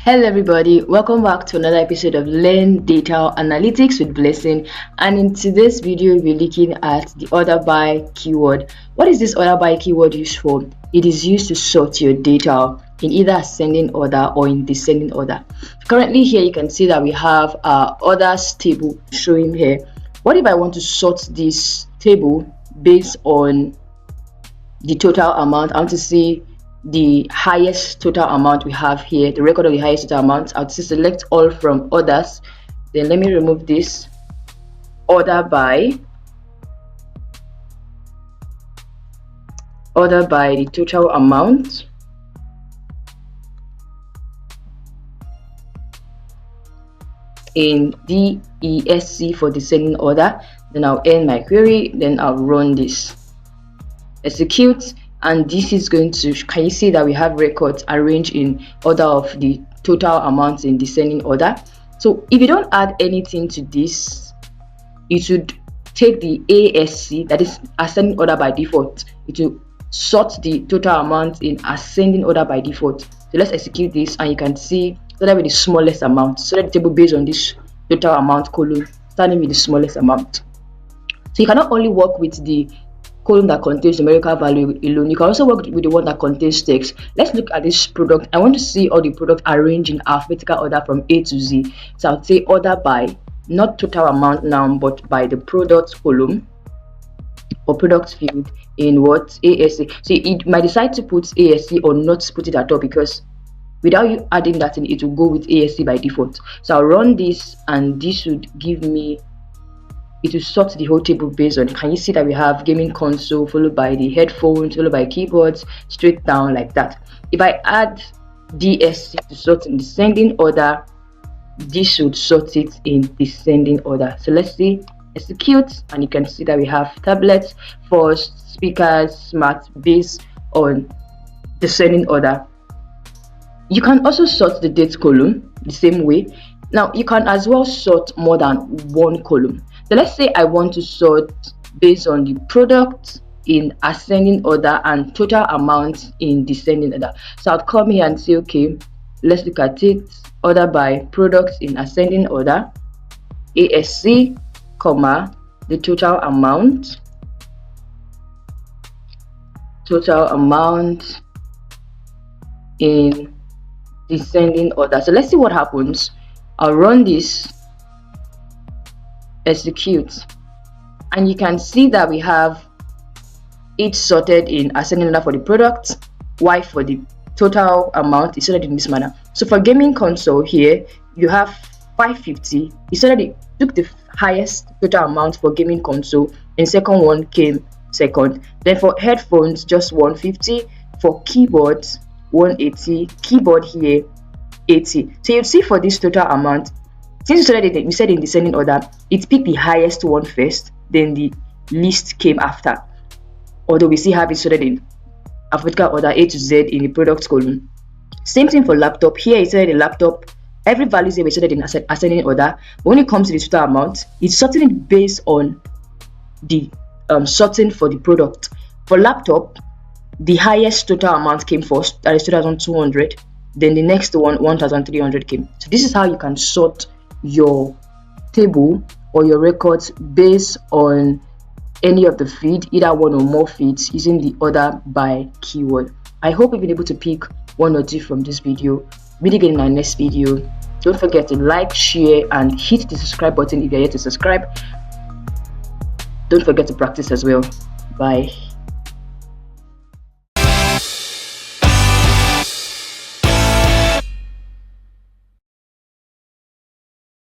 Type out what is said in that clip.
Hello everybody, welcome back to another episode of Learn Data Analytics with Blessing, and in today's video we'll be looking at the order by keyword. What is this order by keyword used for? It is used to sort your data in either ascending order or in descending order. Currently here you can see that we have our orders table showing here. What if I want to sort this table based on the total amount? I want to see the highest total amount we have here, the record of the highest total amount. I'll select all from orders. Then let me remove this order by the total amount. In DESC for descending order. Then I'll end my query. Then I'll run this, execute, and this is going to, can you see that we have records arranged in order of the total amounts in descending order? So if you don't add anything to this, it should take the ASC, that is ascending order by default. It will sort the total amount in ascending order by default. So let's execute this, and you can see that with the smallest amount. So the table based on this total amount column, starting with the smallest amount. So you cannot only work with the column that contains numerical value alone, you can also work with the one that contains text. Let's look at this product. I want to see all the product arranged in alphabetical order from A to Z. So I'll say order by, not total amount now, but by the product column or product field in what? ASC. So it might decide to put ASC or not put it at all, because without you adding that in, it will go with ASC by default. So I'll run this, and this would give me, it will sort the whole table based on, can you see that we have gaming console followed by the headphones followed by keyboards straight down like that. If I add DSC to sort in descending order, this should sort it in descending order. So let's see, execute, and you can see that we have tablets, first, speakers, smart, based on descending order. You can also sort the date column the same way. Now you can as well sort more than one column. So let's say I want to sort based on the product in ascending order and total amount in descending order. So I'll come here and say, okay, let's look at it. Order by products in ascending order, ASC, comma, the total amount in descending order. So let's see what happens. I'll run this, execute, and you can see that we have it sorted in ascending order for the product, Y for the total amount is sorted in this manner. So for gaming console here, you have 550. It sorted, took the highest total amount for gaming console, and second one came second. Then for headphones, just 150. For keyboards, 180. Keyboard here, 80. So you see for this total amount, since we said in descending order, it picked the highest one first, then the least came after. Although we still have it sorted in alphabetical order A to Z in the product column. Same thing for laptop. Here it's sorted in laptop. Every value is sorted in ascending order. But when it comes to the total amount, it's sorting it based on the sorting for the product. For laptop, the highest total amount came first, that is 2,200. Then the next one, 1,300 came. So this is how you can sort your table or your records based on any of the feed, either one or more feeds, using the order by keyword. I hope you've been able to pick one or two from this video. Meet again in our next video. Don't forget to like, share, and hit the subscribe button if you're yet to subscribe. Don't forget to practice as well. Bye.